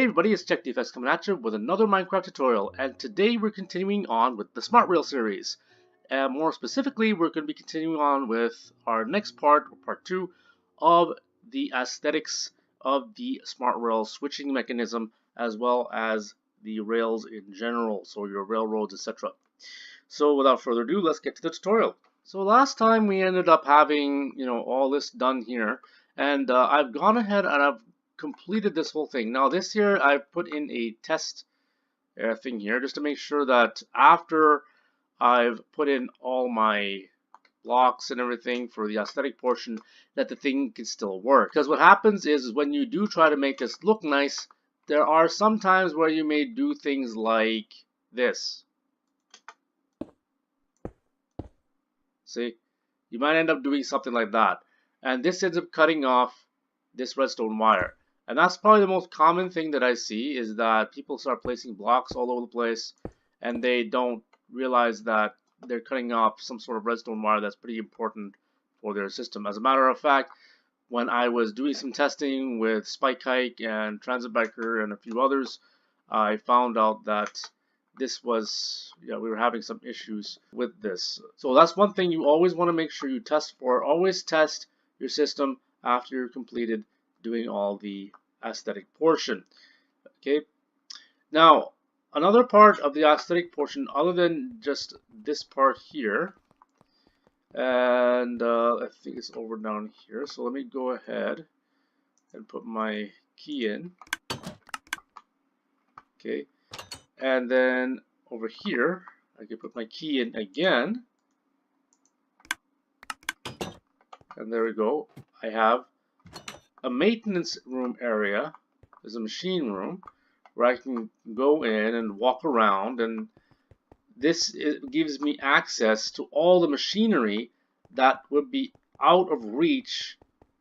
Hey everybody, it's CheckDFX coming at you with another Minecraft tutorial, and today we're continuing on with the Smart Rail series. And more specifically, we're going to be continuing on with our next part, or part 2, of the aesthetics of the Smart Rail switching mechanism, as well as the rails in general, so your railroads, etc. So without further ado, let's get to the tutorial. So last time we ended up having, all this done here, and I've gone ahead and I've completed this whole thing. Now this year I've put in a test thing here just to make sure that after I've put in all my blocks and everything for the aesthetic portion, that the thing can still work. Because what happens is when you do try to make this look nice, there are some times where you may do things like this. See, you might end up doing something like that, and this ends up cutting off this redstone wire. And that's probably the most common thing that I see, is that people start placing blocks all over the place and they don't realize that they're cutting off some sort of redstone wire that's pretty important for their system. As a matter of fact, when I was doing some testing with Spike Hike and Transit Biker and a few others, I found out that this was, we were having some issues with this. So that's one thing you always want to make sure you test for. Always test your system after you're completed doing all the aesthetic portion. Okay, now another part of the aesthetic portion other than just this part here, and I think it's over down here, so let me go ahead and put my key in. Okay, and then over here I can put my key in again, and there we go. I have a maintenance room area. There's a machine room where I can go in and walk around, and this gives me access to all the machinery that would be out of reach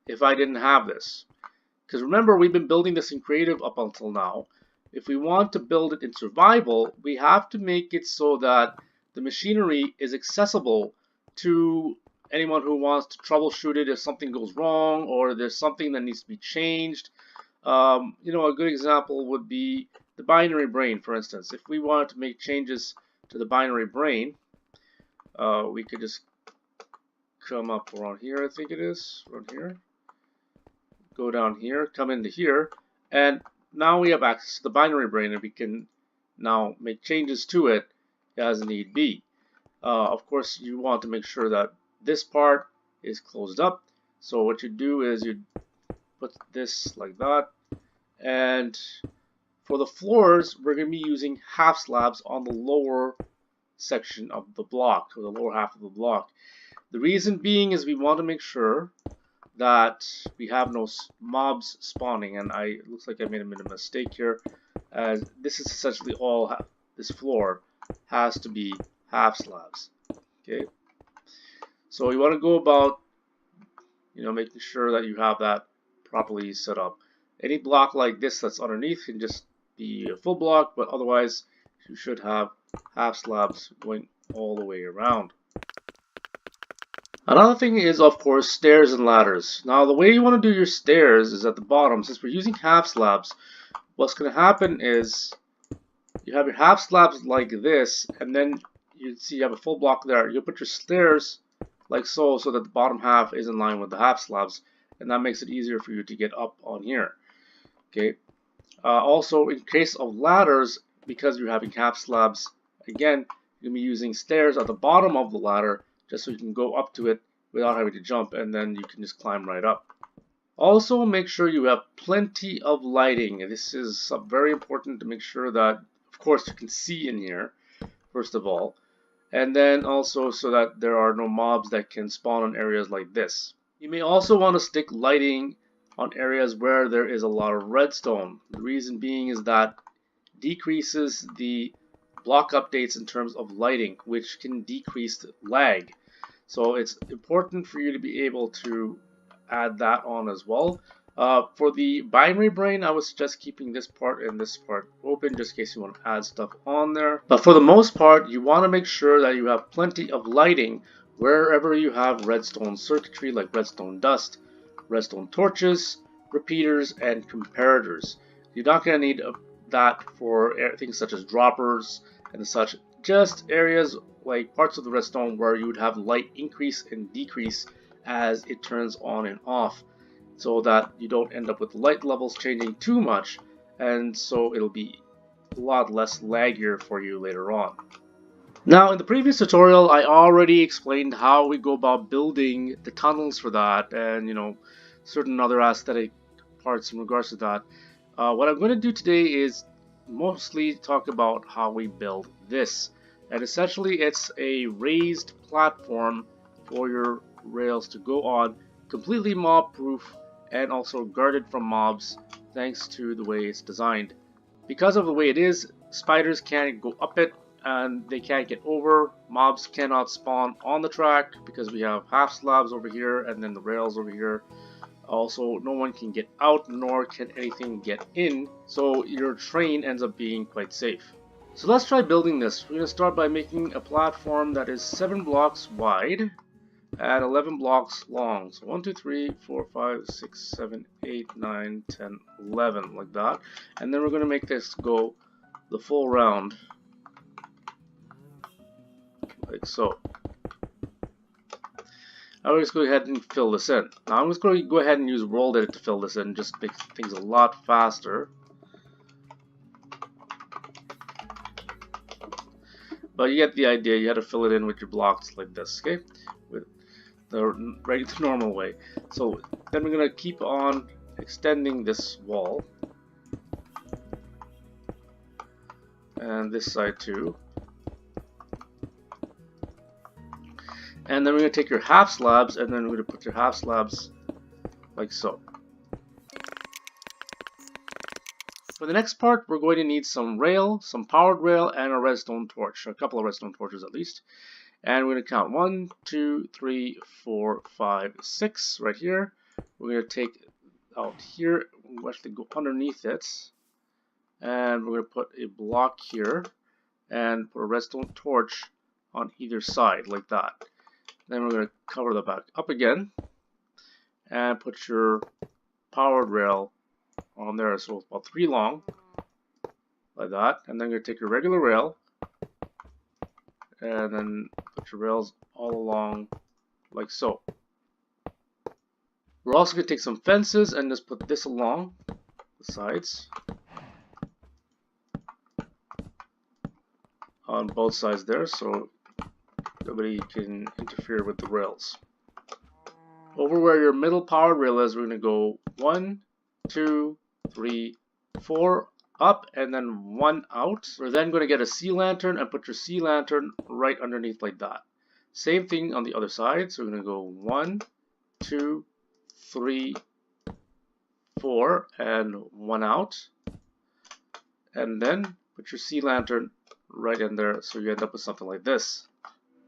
if I didn't have this. Because remember, we've been building this in creative up until now. If we want to build it in survival, we have to make it so that the machinery is accessible to anyone who wants to troubleshoot it if something goes wrong or there's something that needs to be changed. A good example would be the binary brain, for instance. If we wanted to make changes to the binary brain, we could just come up around here, I think it is, around here. Go down here, come into here, and now we have access to the binary brain, and we can now make changes to it as need be. Of course, you want to make sure that this part is closed up. So what you do is you put this like that, and for the floors we're going to be using half slabs on the lower section of the block, or the lower half of the block. The reason being is we want to make sure that we have no mobs spawning, and it looks like I made a mistake here, as this is essentially all this floor has to be half slabs. Okay, so you want to go about making sure that you have that properly set up. Any block like this that's underneath can just be a full block, but otherwise you should have half slabs going all the way around. Another thing is, of course, stairs and ladders. Now the way you want to do your stairs is at the bottom. Since we're using half slabs, what's going to happen is you have your half slabs like this, and then you see you have a full block there. You'll put your stairs like so that the bottom half is in line with the half slabs, and that makes it easier for you to get up on here. Okay. Also, in case of ladders, because you're having half slabs, again, you're going to be using stairs at the bottom of the ladder just so you can go up to it without having to jump, and then you can just climb right up. Also, make sure you have plenty of lighting. This is very important to make sure that, of course, you can see in here, first of all, and then also so that there are no mobs that can spawn in areas like this. You may also want to stick lighting on areas where there is a lot of redstone. The reason being is that decreases the block updates in terms of lighting, which can decrease the lag. So it's important for you to be able to add that on as well. For the binary brain, I would suggest keeping this part and this part open just in case you want to add stuff on there. But for the most part, you want to make sure that you have plenty of lighting wherever you have redstone circuitry, like redstone dust, redstone torches, repeaters, and comparators. You're not going to need that for things such as droppers and such. Just areas like parts of the redstone where you would have light increase and decrease as it turns on and off, so that you don't end up with light levels changing too much, and so it'll be a lot less laggier for you later on. Now, in the previous tutorial, I already explained how we go about building the tunnels for that, and certain other aesthetic parts in regards to that. What I'm going to do today is mostly talk about how we build this, and essentially it's a raised platform for your rails to go on, completely mob proof and also guarded from mobs thanks to the way it's designed. Because of the way it is, spiders can't go up it and they can't get over. Mobs cannot spawn on the track because we have half slabs over here and then the rails over here. Also, no one can get out, nor can anything get in, so your train ends up being quite safe. So let's try building this. We're going to start by making a platform that is 7 blocks wide and 11 blocks long. So 1, 2, 3, 4, 5, 6, 7, 8, 9, 10, 11, like that. And then we're going to make this go the full round, like so. Now we're just going to go ahead and fill this in. Now I'm just going to go ahead and use World Edit to fill this in, just make things a lot faster. But you get the idea, you have to fill it in with your blocks like this, okay? With the normal way. So then we're going to keep on extending this wall. And this side too. And then we're going to take your half slabs and then we're going to put your half slabs like so. For the next part, we're going to need some rail, some powered rail, and a redstone torch, a couple of redstone torches at least. And we're going to count 1, 2, 3, 4, 5, 6 right here. We're going to take out here, we'll actually go underneath it, and we're going to put a block here and put a redstone torch on either side like that. Then we're going to cover the back up again and put your powered rail on there. So it's about 3 long, like that. And then you're going to take your regular rail and then put your rails all along like so. We're also going to take some fences and just put this along the sides on both sides there, so nobody can interfere with the rails. Over where your middle powered rail is, we're going to go 1, 2, 3, 4 up and then 1 out. We're then going to get a sea lantern and put your sea lantern right underneath like that. Same thing on the other side. So we're going to go 1, 2, 3, 4 and 1 out. And then put your sea lantern right in there so you end up with something like this.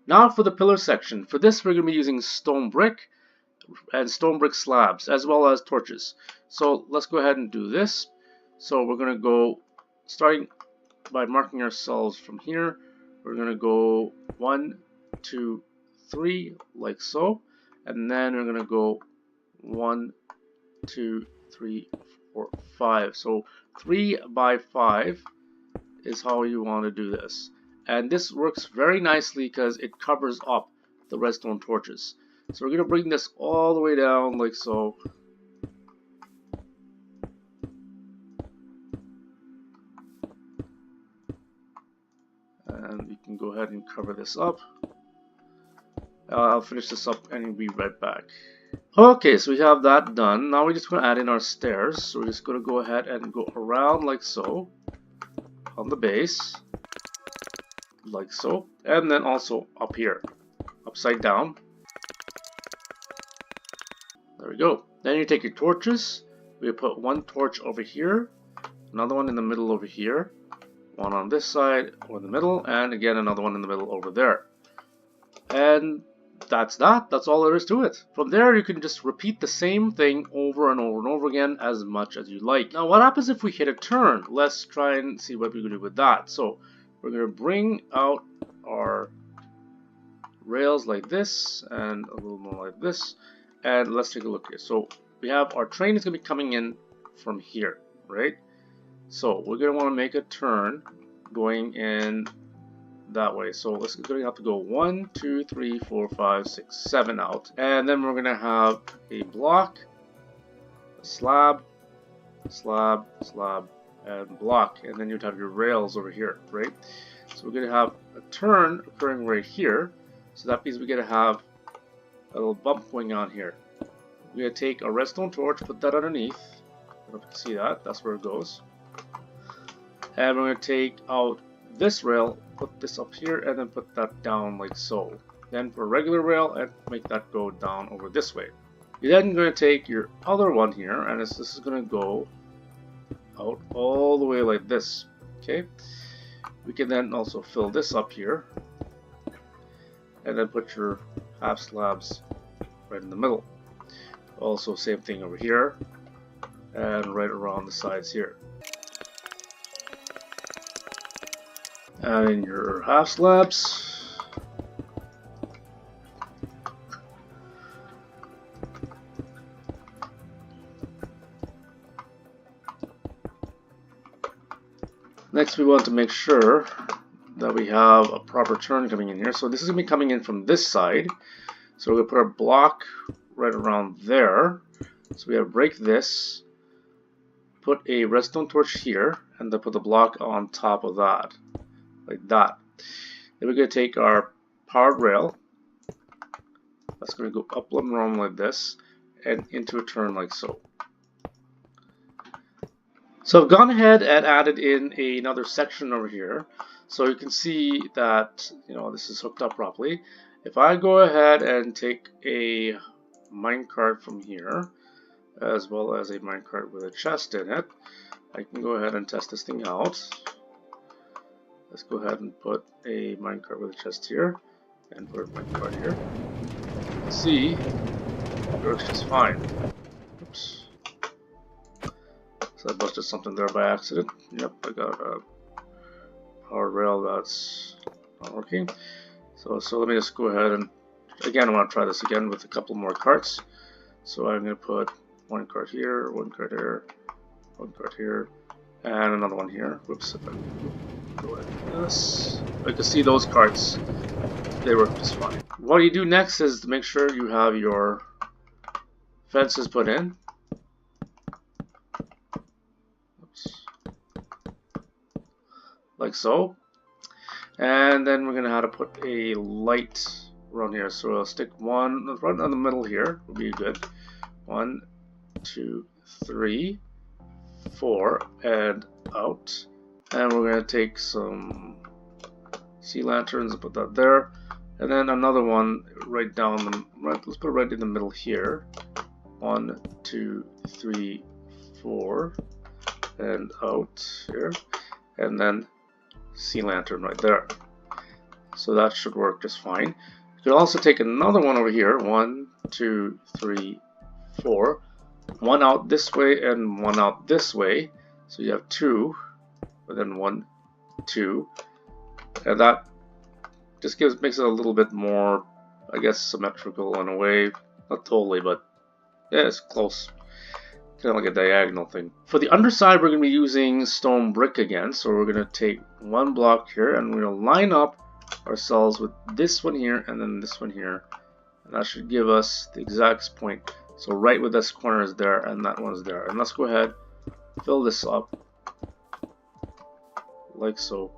Now for the pillar section. For this we're going to be using stone brick and stone brick slabs as well as torches. So let's go ahead and do this. So we're going to go, starting by marking ourselves from here, we're going to go 1, 2, 3 like so, and then we're going to go 1, 2, 3, 4, 5. So 3 by 5 is how you want to do this. And this works very nicely because it covers up the redstone torches. So we're going to bring this all the way down like so. And we can go ahead and cover this up. I'll finish this up and we'll be right back. Okay, so we have that done. Now we're just going to add in our stairs. So we're just going to go ahead and go around like so on the base. Like so, and then also up here, upside down. There we go. Then you take your torches. We put 1 torch over here, another one in the middle over here, 1 on this side, 1 in the middle, and again another one in the middle over there. And that's that. That's all there is to it. From there, you can just repeat the same thing over and over and over again as much as you like. Now, what happens if we hit a turn? Let's try and see what we can do with that. So we're going to bring out our rails like this and a little more like this, and let's take a look here. So we have our train is going to be coming in from here, right? So we're going to want to make a turn going in that way. So we're going to have to go 1, 2, 3, 4, 5, 6, 7 out. And then we're going to have a block, a slab, slab, slab, and block. And then you'd have your rails over here, right? So we're going to have a turn occurring right here. So that means we're going to have a little bump going on here. We're going to take a redstone torch, put that underneath. I don't know if you can see that. That's where it goes. And we're going to take out this rail, put this up here, and then put that down like so. Then for a regular rail, and make that go down over this way. You're then going to take your other one here, and this is going to go out all the way like this. Okay. We can then also fill this up here, and then put your half slabs right in the middle. Also same thing over here and right around the sides here. And in your half slabs, next we want to make sure that we have a proper turn coming in here. So this is going to be coming in from this side. So we're going to put our block right around there. So we have break this, put a redstone torch here, and then put the block on top of that, like that. Then we're going to take our powered rail, that's going to go up and around like this, and into a turn like so. So I've gone ahead and added in another section over here, so you can see that, you know, this is hooked up properly. If I go ahead and take a minecart from here, as well as a minecart with a chest in it, I can go ahead and test this thing out. Let's go ahead and put a minecart with a chest here, and put a minecart here. See, it works just fine. Oops. So I busted something there by accident. Yep, I got a power rail that's not working. So let me just go ahead and, again, I want to try this again with a couple more carts. So I'm going to put one cart here, one cart here, one cart here, and another one here. Whoops, if I go ahead and do this. I can see those carts, they work just fine. What you do next is to make sure you have your fences put in. Oops. Like so. And then we're going to have to put a light around here. So I'll stick one right in the middle here, will be good. 1, 2, 3, 4, and out. And we're going to take some sea lanterns and put that there. And then another one right down the let's put it right in the middle here. 1, 2, 3, 4, and out here. And then sea lantern right there. So that should work just fine. You can also take another one over here. 1, 2, 3, 4. One out this way and one out this way. So you have 2, and then 1, 2, and that just makes it a little bit more, I guess, symmetrical in a way. Not totally, but yeah, it's close. Kind of like a diagonal thing. For the underside, we're going to be using stone brick again. So we're going to take one block here, and we're going to line up ourselves with this one here, and then this one here. And that should give us the exact point. So right where this corner is there, and that one is there. And let's go ahead, fill this up, like so.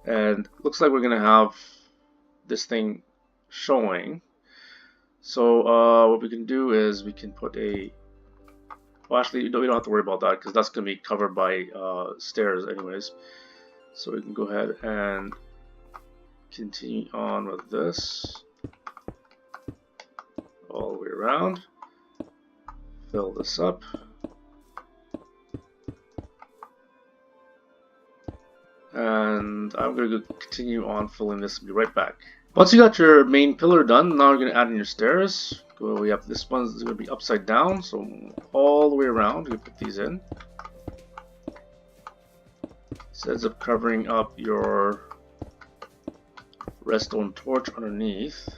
And looks like we're going to have this thing showing. So what we can do is we can put a, well, actually we don't have to worry about that because that's going to be covered by stairs anyways. So we can go ahead and continue on with this all the way around. Fill this up. And I'm going to continue on filling this and be right back. Once you got your main pillar done, now you're going to add in your stairs. We have this one is going to be upside down, so all the way around you put these in. This ends up covering up your redstone torch underneath,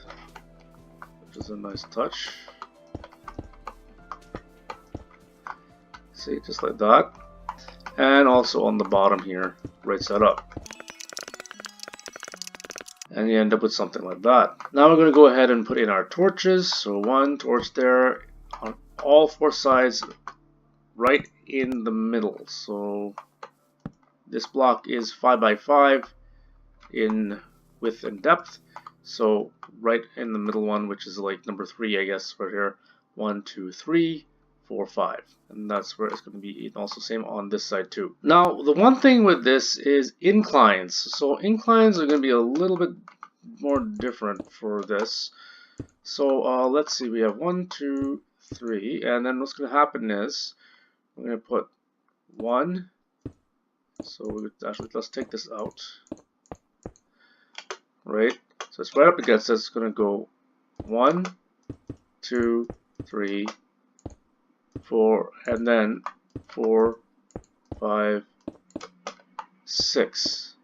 which is a nice touch. See, just like that. and also on the bottom here, right side up. And you end up with something like that. Now we're going to go ahead and put in our torches. So one torch there on all four sides, right in the middle. So this block is 5 by 5 in width and depth. So right in the middle one, which is like number 3, I guess, right here. 1, 2, 3, 4, 5. And that's where it's going to be also same on this side too. Now, the one thing with this is inclines. So inclines are going to be a little bit more different for this. So let's see, we have 1, 2, 3, and then what's going to happen is we're going to put 1. So actually, let's take this out. Right? So it's right up against it. It's going to go 1, 2, 3, 4, and then 4, 5, 6.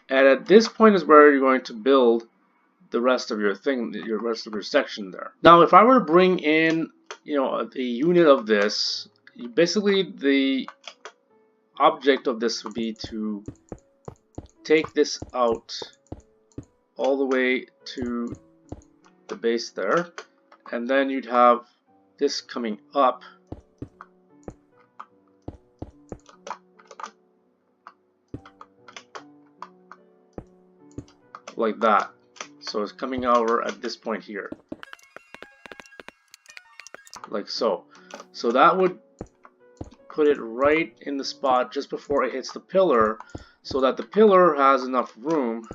And at this point is where you're going to build the rest of your thing, the rest of your section there. Now, if I were to bring in, a unit of this, basically the object of this would be to take this out all the way to the base there, and then you'd have this coming up like that. So it's coming over at this point here, like so. So that would put it right in the spot just before it hits the pillar, so that the pillar has enough room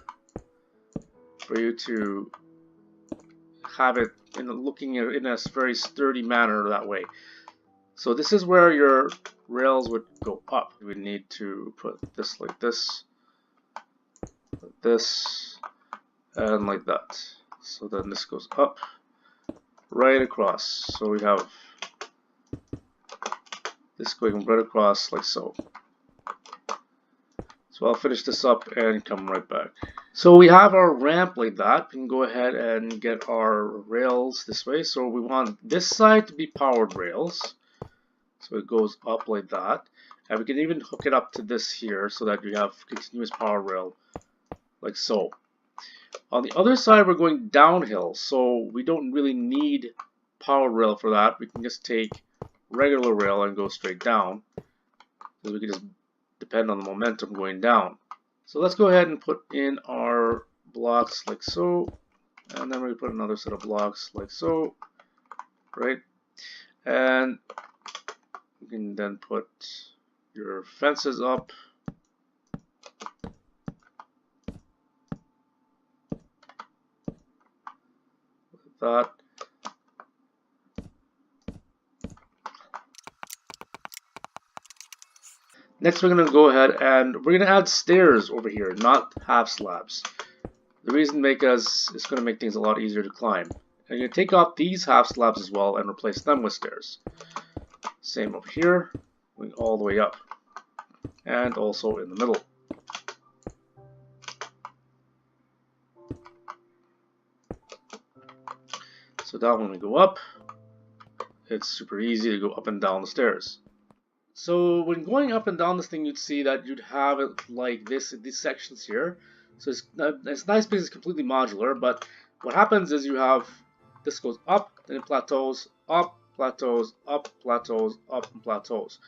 for you to have it looking in a very sturdy manner that way. So this is where your rails would go up. You would need to put this like this, and like that. So then this goes up right across. So we have this going right across like so. So I'll finish this up and come right back. So we have our ramp like that. We can go ahead and get our rails this way. So we want this side to be powered rails. So it goes up like that. And we can even hook it up to this here so that you have continuous power rail like so. On the other side, we're going downhill. So we don't really need power rail for that. We can just take regular rail and go straight down. So we can just depend on the momentum going down. So let's go ahead and put in our blocks like so, and then we put another set of blocks like so, right? And you can then put your fences up. Like that. Next, we're going to go ahead and we're going to add stairs over here, not half slabs. The reason because it's going to make things a lot easier to climb. And you're going to take off these half slabs as well and replace them with stairs. Same over here, going all the way up, and also in the middle. So that when we go up, it's super easy to go up and down the stairs. So when going up and down this thing, you'd see that you'd have it like this in these sections here. So it's nice because it's completely modular, but what happens is you have, this goes up, then it plateaus, up, plateaus, up, plateaus, up, and plateaus.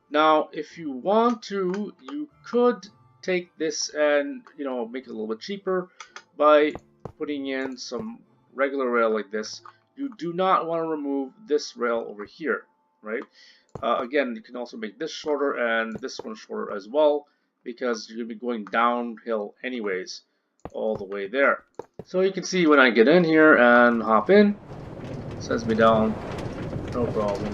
Now, if you want to, you could take this and, make it a little bit cheaper by putting in some regular rail like this. You do not want to remove this rail over here, right? Again, you can also make this shorter and this one shorter as well, because you're going to be going downhill anyways all the way there. So you can see when I get in here and hop in, it sends me down, no problem,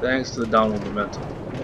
thanks to the downward momentum.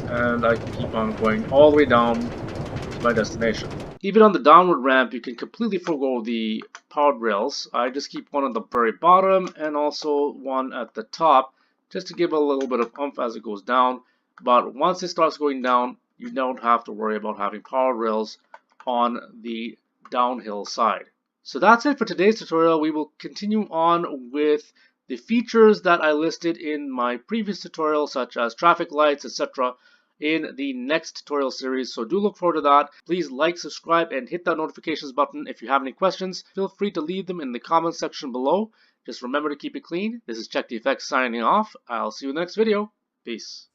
And I can keep on going all the way down to my destination. Even on the downward ramp, you can completely forego the powered rails. I just keep one at the very bottom and also one at the top, just to give a little bit of oomph as it goes down. But once it starts going down, you don't have to worry about having power rails on the downhill side. So that's it for today's tutorial. We will continue on with the features that I listed in my previous tutorial, such as traffic lights, etc., in the next tutorial series. So do look forward to that. Please like, subscribe, and hit that notifications button. If you have any questions, feel free to leave them in the comments section below. Just remember to keep it clean. This is CheckTheFX signing off. I'll see you in the next video. Peace.